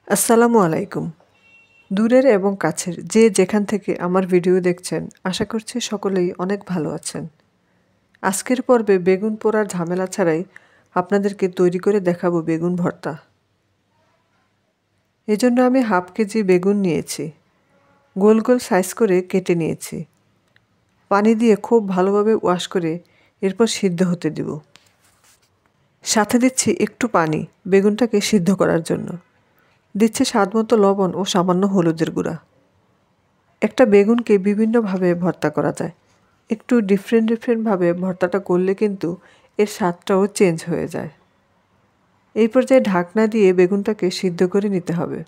আসসালামু আলাইকুম। দূরের এবং কাছের যে যেখান থেকে আমার ভিডিও দেখছেন, আশা করছি সকলেই অনেক ভালো আছেন। আজকের পর্বে বেগুন পোড়ার ঝামেলা ছাড়াই আপনাদেরকে তৈরি করে দেখাবো বেগুন ভর্তা। এজন্য আমি হাফ কেজি বেগুন নিয়েছি। গোল গোল সাইজ করে কেটে নিয়েছি। পানি দিয়ে খুব ভালোভাবে ওয়াশ করে এরপর সিদ্ধ হতে দিব। সাথে দিচ্ছি একটু পানি বেগুনটাকে সিদ্ধ করার জন্য। দিচ্ছে স্বাদমতো লবণ ও সামান্য হলুদের গুঁড়া। একটা বেগুনকে বিভিন্নভাবে ভর্তা করা যায়। একটু ডিফারেন্টভাবে ভর্তাটা করলে কিন্তু এর স্বাদটাও চেঞ্জ হয়ে যায়। এই পর্যায়ে ঢাকনা দিয়ে বেগুনটাকে সিদ্ধ করে নিতে হবে।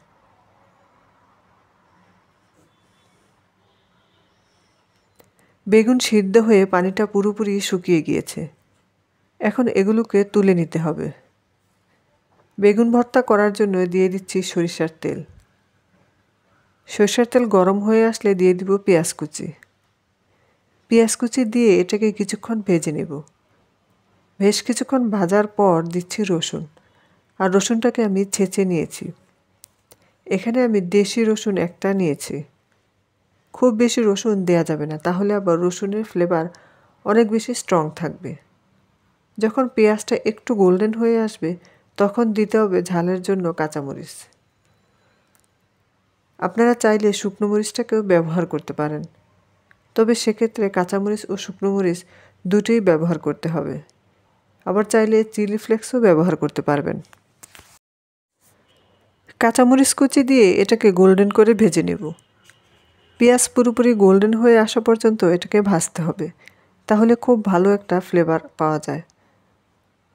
বেগুন সিদ্ধ হয়ে পানিটা পুরোপুরি শুকিয়ে গিয়েছে। এখন এগুলোকে তুলে নিতে হবে। বেগুন ভর্তা করার জন্য দিয়ে দিচ্ছি সরিষার তেল। সরিষার তেল গরম হয়ে আসলে দিয়ে দিব পেঁয়াজ কুচি। পেঁয়াজ কুচি দিয়ে এটাকে কিছুক্ষণ ভেজে নেব। বেশ কিছুক্ষণ ভাজার পর দিচ্ছি রসুন। আর রসুনটাকে আমি ছেঁচে নিয়েছি। এখানে আমি দেশি রসুন একটা নিয়েছি। খুব বেশি রসুন দেয়া যাবে না, তাহলে আবার রসুনের ফ্লেভার অনেক বেশি স্ট্রং থাকবে। যখন পেঁয়াজটা একটু গোল্ডেন হয়ে আসবে তখন দিতে হবে ঝালের জন্য কাঁচামরিচ। আপনারা চাইলে শুকনো মরিচটাকেও ব্যবহার করতে পারেন, তবে সেক্ষেত্রে কাঁচামরিচ ও শুকনো মরিচ দুটোই ব্যবহার করতে হবে। আবার চাইলে চিলি ফ্লেক্সও ব্যবহার করতে পারবেন। কাঁচামরিচ কুচি দিয়ে এটাকে গোল্ডেন করে ভেজে নেব। পেঁয়াজ পুরোপুরি গোল্ডেন হয়ে আসা পর্যন্ত এটাকে ভাজতে হবে, তাহলে খুব ভালো একটা ফ্লেভার পাওয়া যায়।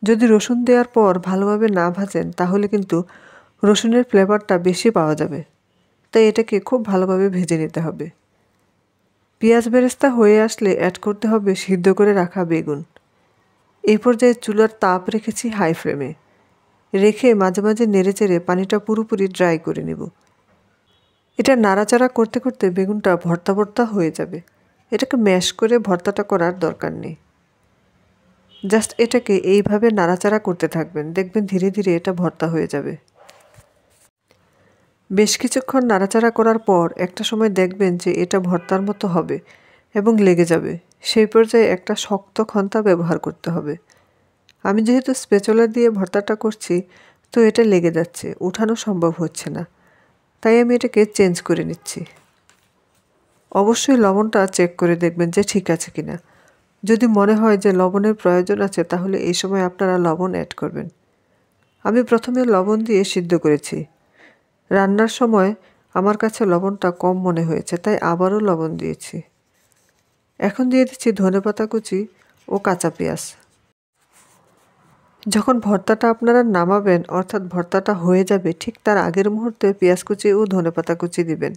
যদি রসুন দেওয়ার পর ভালোভাবে না ভাজেন তাহলে কিন্তু রসুনের ফ্লেভারটা বেশি পাওয়া যাবে, তাই এটাকে খুব ভালোভাবে ভেজে নিতে হবে। পেঁয়াজ বেরেস্তা হয়ে আসলে অ্যাড করতে হবে সিদ্ধ করে রাখা বেগুন। এই পর্যায়ে চুলার তাপ রেখেছি হাই ফ্লেমে। রেখে মাঝে মাঝে নেড়েচেড়ে পানিটা পুরোপুরি ড্রাই করে নেব। এটা নাড়াচাড়া করতে করতে বেগুনটা ভর্তা ভর্তা হয়ে যাবে। এটাকে ম্যাশ করে ভর্তাটা করার দরকার নেই। জাস্ট এটাকে এইভাবে নাড়াচাড়া করতে থাকবেন, দেখবেন ধীরে ধীরে এটা ভর্তা হয়ে যাবে। বেশ কিছুক্ষণ নাড়াচাড়া করার পর একটা সময় দেখবেন যে এটা ভর্তার মতো হবে এবং লেগে যাবে। সেই পর্যায়ে একটা শক্ত খন্তা ব্যবহার করতে হবে। আমি যেহেতু স্প্যাচুলা দিয়ে ভর্তাটা করছি, তো এটা লেগে যাচ্ছে, উঠানো সম্ভব হচ্ছে না, তাই আমি এটাকে চেঞ্জ করে নিচ্ছি। অবশ্যই লবণটা চেক করে দেখবেন যে ঠিক আছে কিনা। যদি মনে হয় যে লবণের প্রয়োজন আছে তাহলে এই সময় আপনারা লবণ অ্যাড করবেন। আমি প্রথমে লবণ দিয়ে সিদ্ধ করেছি। রান্নার সময় আমার কাছে লবণটা কম মনে হয়েছে, তাই আবারও লবণ দিয়েছি। এখন দিয়ে দিচ্ছি ধনেপাতা কুচি ও কাঁচা পেঁয়াজ। যখন ভর্তাটা আপনারা নামাবেন, অর্থাৎ ভর্তাটা হয়ে যাবে, ঠিক তার আগের মুহূর্তে পেঁয়াজ কুচি ও ধনেপাতা কুচি দিবেন।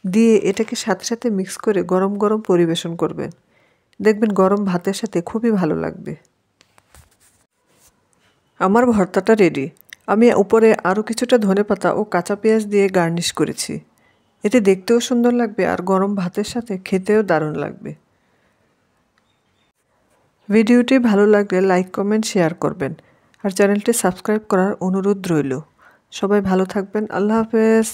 দিয়ে এটাকে সাথে সাথে মিক্স করে গরম গরম পরিবেশন করবেন। দেখবেন গরম ভাতের সাথে খুবই ভালো লাগবে। আমার ভর্তাটা রেডি। আমি উপরে আরও কিছুটা ধনেপাতা ও কাঁচা পেঁয়াজ দিয়ে গার্নিশ করেছি। এতে দেখতেও সুন্দর লাগবে আর গরম ভাতের সাথে খেতেও দারুণ লাগবে। ভিডিওটি ভালো লাগলে লাইক কমেন্ট শেয়ার করবেন আর চ্যানেলটি সাবস্ক্রাইব করার অনুরোধ রইল। সবাই ভালো থাকবেন। আল্লাহ হাফেজ।